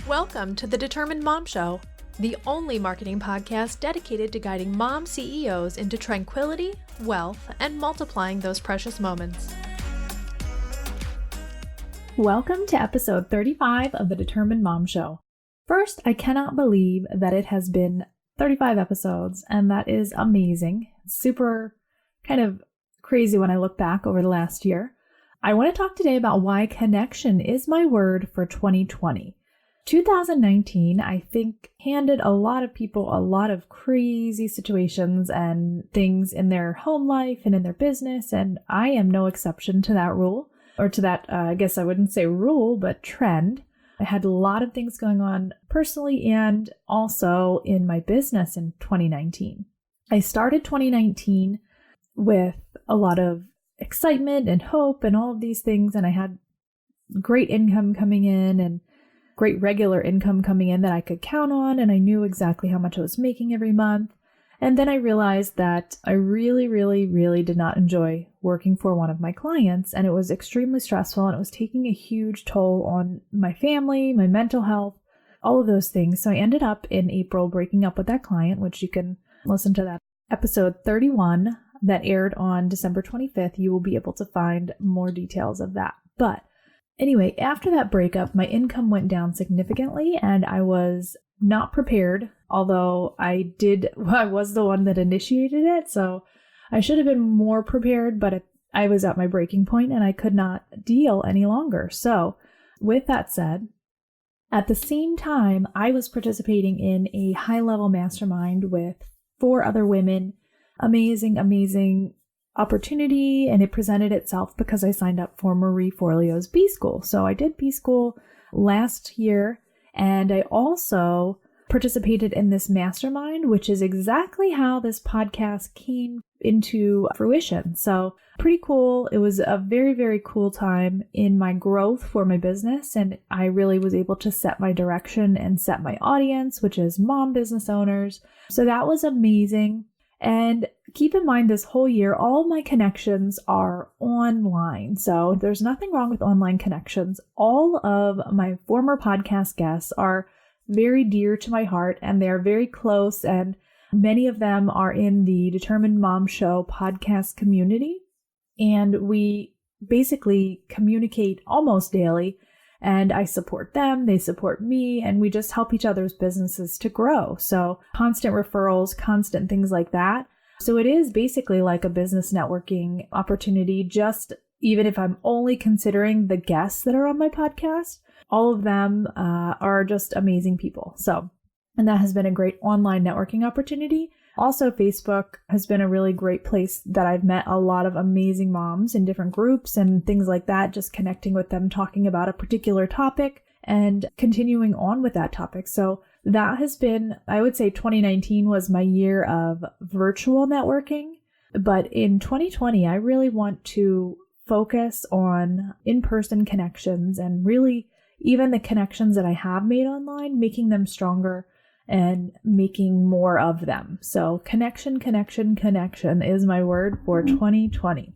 Welcome to the Determined Mom Show, the only marketing podcast dedicated to guiding mom CEOs into tranquility, wealth, and multiplying those precious moments. Welcome to episode 35 of the Determined Mom Show. First, I cannot believe that it has been 35 episodes, and that is amazing. Super kind of crazy when I look back over the last year. I want to talk today about why connection is my word for 2020. 2019, I think, handed a lot of people a lot of crazy situations and things in their home life and in their business, and I am no exception to that rule, or to that, I guess I wouldn't say rule, but trend. I had a lot of things going on personally and also in my business in 2019. I started 2019 with a lot of excitement and hope and all of these things, and I had great income coming in and great regular income coming in that I could count on, and I knew exactly how much I was making every month. And then I realized that I really did not enjoy working for one of my clients, and it was extremely stressful, and it was taking a huge toll on my family, my mental health, all of those things. So I ended up in April breaking up with that client, which you can listen to that episode 31 that aired on December 25th. You will be able to find more details of that. But anyway, after that breakup, my income went down significantly and I was not prepared, although I was the one that initiated it. So I should have been more prepared, but I was at my breaking point and I could not deal any longer. So with that said, at the same time, I was participating in a high-level mastermind with 4 other women. Amazing opportunity, and it presented itself because I signed up for Marie Forleo's B School. So I did B School last year, and I also participated in this mastermind, which is exactly how this podcast came into fruition. So pretty cool. It was a very cool time in my growth for my business, and I really was able to set my direction and set my audience, which is mom business owners. So that was amazing. And keep in mind, this whole year, all my connections are online. So there's nothing wrong with online connections. All of my former podcast guests are very dear to my heart, and they're very close. And many of them are in the Determined Mom Show podcast community. And we basically communicate almost daily. And I support them, they support me, and we just help each other's businesses to grow. So constant referrals, constant things like that. So it is basically like a business networking opportunity, just even if I'm only considering the guests that are on my podcast, all of them are just amazing people. So, and that has been a great online networking opportunity. Also, Facebook has been a really great place that I've met a lot of amazing moms in different groups and things like that, just connecting with them, talking about a particular topic and continuing on with that topic. So that has been, I would say 2019 was my year of virtual networking. But in 2020, I really want to focus on in-person connections and really even the connections that I have made online, making them stronger and making more of them. So connection is my word for 2020.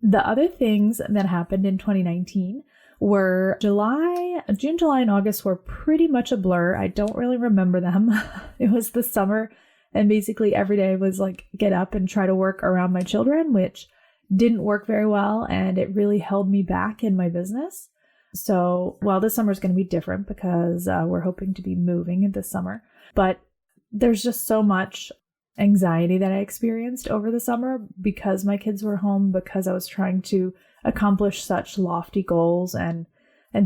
The other things that happened in 2019 were June, July, and August were pretty much a blur. I don't really remember them. It was the summer, and basically every day was like get up and try to work around my children, which didn't work very well, and it really held me back in my business. So, well, this summer is going to be different because we're hoping to be moving this summer. But there's just so much anxiety that I experienced over the summer because my kids were home, because I was trying to accomplish such lofty goals and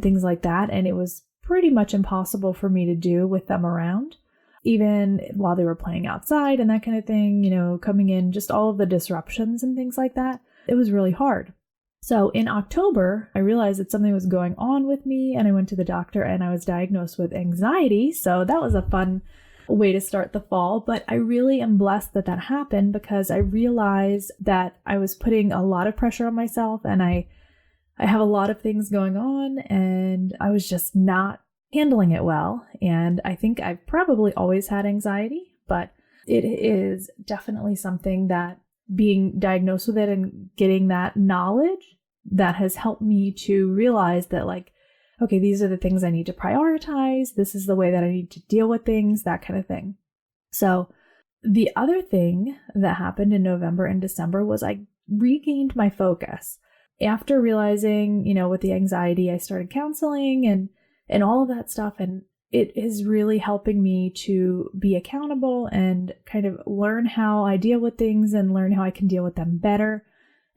things like that. And it was pretty much impossible for me to do with them around, even while they were playing outside and that kind of thing, coming in, just all of the disruptions and things like that. It was really hard. So in October, I realized that something was going on with me, and I went to the doctor and I was diagnosed with anxiety. So that was a fun way to start the fall. But I really am blessed that happened because I realized that I was putting a lot of pressure on myself, and I have a lot of things going on, and I was just not handling it well. And I think I've probably always had anxiety, but it is definitely something that being diagnosed with it and getting that knowledge that has helped me to realize that, like, okay, these are the things I need to prioritize. This is the way that I need to deal with things, that kind of thing. So the other thing that happened in November and December was I regained my focus. After realizing, with the anxiety, I started counseling and all of that stuff. And it is really helping me to be accountable and kind of learn how I deal with things and learn how I can deal with them better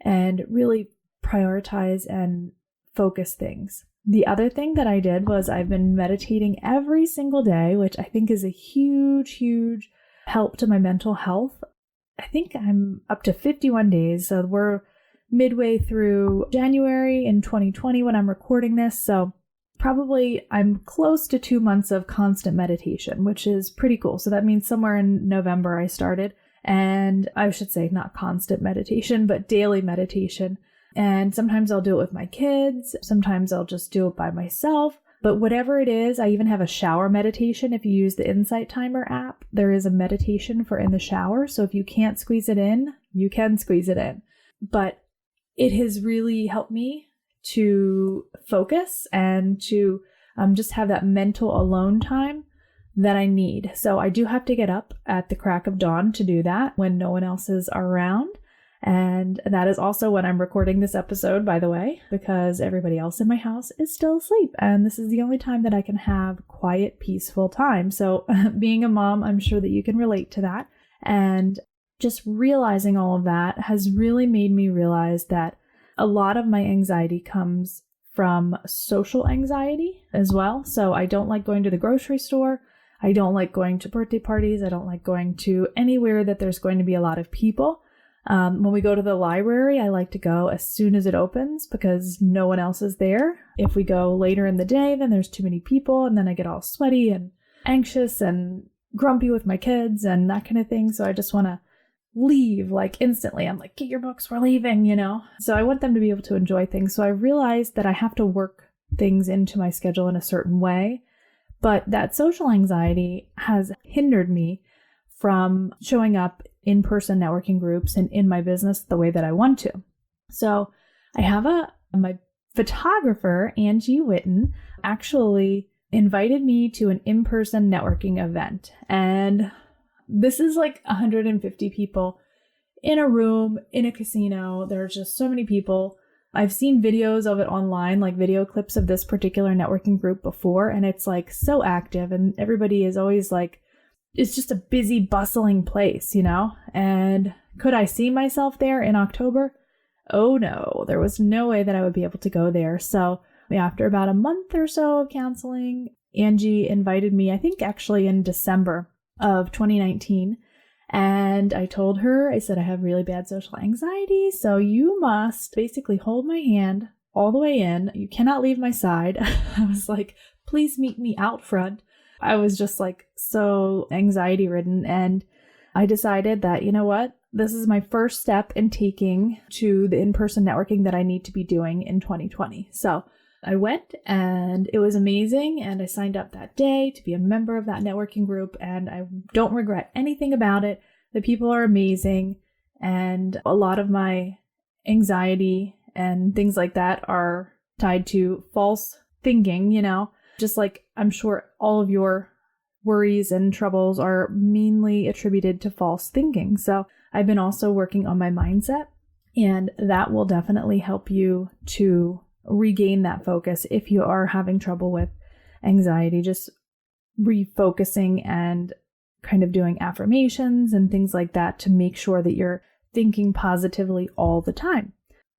and really prioritize and focus things. The other thing that I did was I've been meditating every single day, which I think is a huge, huge help to my mental health. I think I'm up to 51 days. So we're midway through January in 2020 when I'm recording this. So probably I'm close to 2 months of constant meditation, which is pretty cool. So that means somewhere in November I started, and I should say not constant meditation, but daily meditation. And sometimes I'll do it with my kids. Sometimes I'll just do it by myself. But whatever it is, I even have a shower meditation. If you use the Insight Timer app, there is a meditation for in the shower. So if you can't squeeze it in, you can squeeze it in. But it has really helped me to focus and to just have that mental alone time that I need. So I do have to get up at the crack of dawn to do that when no one else is around. And that is also when I'm recording this episode, by the way, because everybody else in my house is still asleep. And this is the only time that I can have quiet, peaceful time. So being a mom, I'm sure that you can relate to that. And just realizing all of that has really made me realize that a lot of my anxiety comes from social anxiety as well. So I don't like going to the grocery store. I don't like going to birthday parties. I don't like going to anywhere that there's going to be a lot of people. When we go to the library, I like to go as soon as it opens because no one else is there. If we go later in the day, then there's too many people and then I get all sweaty and anxious and grumpy with my kids and that kind of thing. So I just want to leave like instantly. I'm like, get your books, we're leaving, So I want them to be able to enjoy things. So I realized that I have to work things into my schedule in a certain way. But that social anxiety has hindered me from showing up in-person networking groups and in my business the way that I want to. So I have my photographer, Angie Witten, actually invited me to an in-person networking event. And this is like 150 people in a room, in a casino. There's just so many people. I've seen videos of it online, like video clips of this particular networking group before, and it's like so active and everybody is always like, it's just a busy, bustling place, And could I see myself there in October? Oh no, there was no way that I would be able to go there. So after about a month or so of counseling, Angie invited me, I think actually in December of 2019. And I told her, I said, I have really bad social anxiety. So you must basically hold my hand all the way in. You cannot leave my side. I was like, please meet me out front. I was just like so anxiety ridden. And I decided that, you know what, this is my first step in taking to the in-person networking that I need to be doing in 2020. So I went and it was amazing. And I signed up that day to be a member of that networking group. And I don't regret anything about it. The people are amazing. And a lot of my anxiety and things like that are tied to false thinking, just like I'm sure all of your worries and troubles are mainly attributed to false thinking. So I've been also working on my mindset, and that will definitely help you to regain that focus if you are having trouble with anxiety. Just refocusing and kind of doing affirmations and things like that to make sure that you're thinking positively all the time.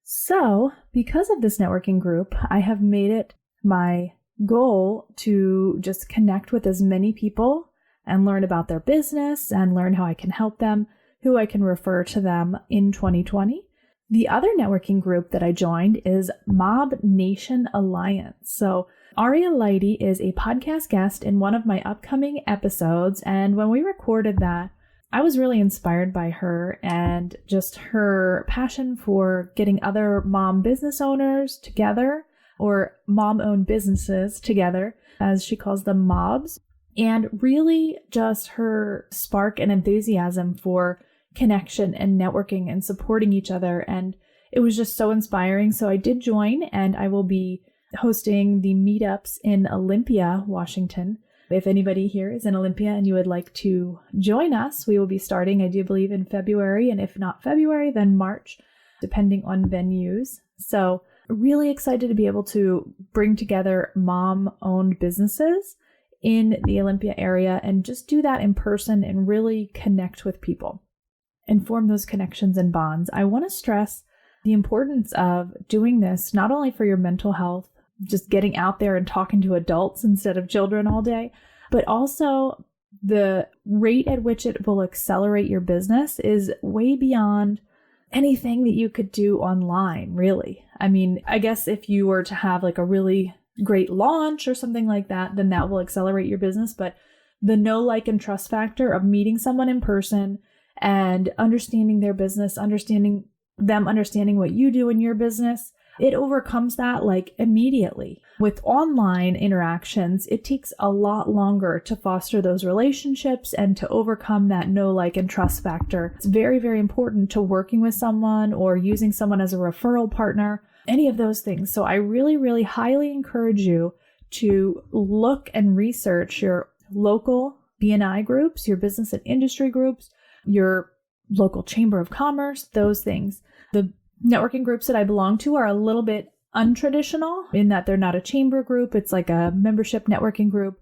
So because of this networking group, I have made it my goal to just connect with as many people and learn about their business and learn how I can help them, who I can refer to them in 2020. The other networking group that I joined is Mob Nation Alliance. So Aria Lighty is a podcast guest in one of my upcoming episodes. And when we recorded that, I was really inspired by her and just her passion for getting other mom business owners together, or mom-owned businesses together, as she calls them, mobs, and really just her spark and enthusiasm for connection and networking and supporting each other. And it was just so inspiring. So I did join, and I will be hosting the meetups in Olympia, Washington. If anybody here is in Olympia and you would like to join us, we will be starting, I do believe, in February. And if not February, then March, depending on venues. So really excited to be able to bring together mom-owned businesses in the Olympia area and just do that in person and really connect with people and form those connections and bonds. I want to stress the importance of doing this not only for your mental health, just getting out there and talking to adults instead of children all day, but also the rate at which it will accelerate your business is way beyond anything that you could do online, really. I mean, I guess if you were to have like a really great launch or something like that, then that will accelerate your business. But the know, like, and trust factor of meeting someone in person and understanding their business, understanding what you do in your business, it overcomes that like immediately. With online interactions, it takes a lot longer to foster those relationships and to overcome that know, like, and trust factor. It's very, very important to working with someone or using someone as a referral partner, any of those things. So I really, really highly encourage you to look and research your local BNI groups, your business and industry groups, your local chamber of commerce, those things. The networking groups that I belong to are a little bit untraditional in that they're not a chamber group. It's like a membership networking group.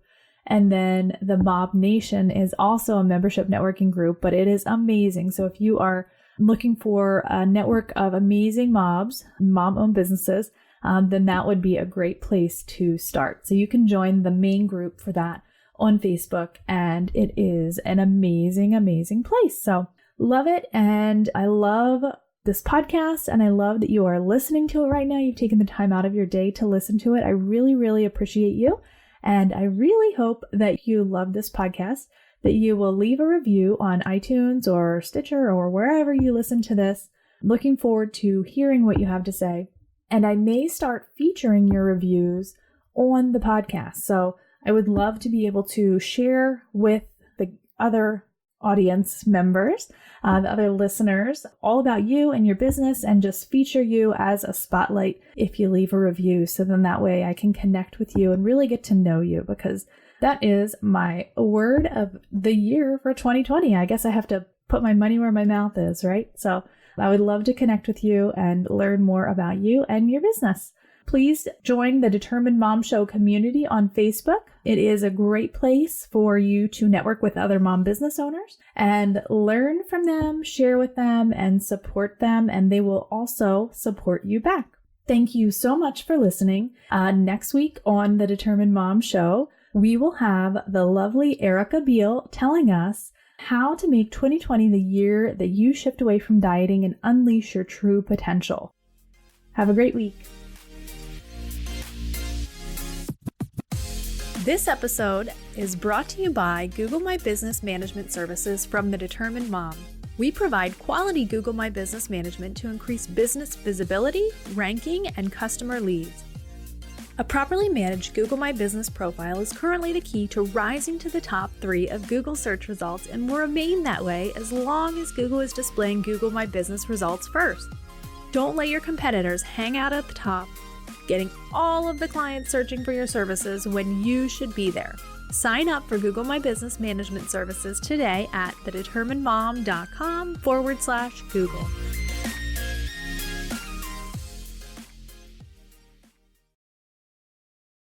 And then the Mob Nation is also a membership networking group, but it is amazing. So if you are looking for a network of amazing mobs, mom-owned businesses, then that would be a great place to start. So you can join the main group for that on Facebook, and it is an amazing, amazing place. So love it. And I love this podcast, and I love that you are listening to it right now. You've taken the time out of your day to listen to it. I really, really appreciate you. And I really hope that you love this podcast, that you will leave a review on iTunes or Stitcher or wherever you listen to this. Looking forward to hearing what you have to say. And I may start featuring your reviews on the podcast. So I would love to be able to share with the other audience members, the other listeners, all about you and your business, and just feature you as a spotlight if you leave a review. So then that way I can connect with you and really get to know you, because that is my word of the year for 2020. I guess I have to put my money where my mouth is, right? So I would love to connect with you and learn more about you and your business. Please join the Determined Mom Show community on Facebook. It is a great place for you to network with other mom business owners and learn from them, share with them, and support them, and they will also support you back. Thank you so much for listening. Next week on the Determined Mom Show, we will have the lovely Erica Beal telling us how to make 2020 the year that you shift away from dieting and unleash your true potential. Have a great week. This episode is brought to you by Google My Business Management Services from The Determined Mom. We provide quality Google My Business Management to increase business visibility, ranking, and customer leads. A properly managed Google My Business profile is currently the key to rising to the top 3 of Google search results and will remain that way as long as Google is displaying Google My Business results first. Don't let your competitors hang out at the top, getting all of the clients searching for your services when you should be there. Sign up for Google My Business Management Services today at thedeterminedmom.com/Google.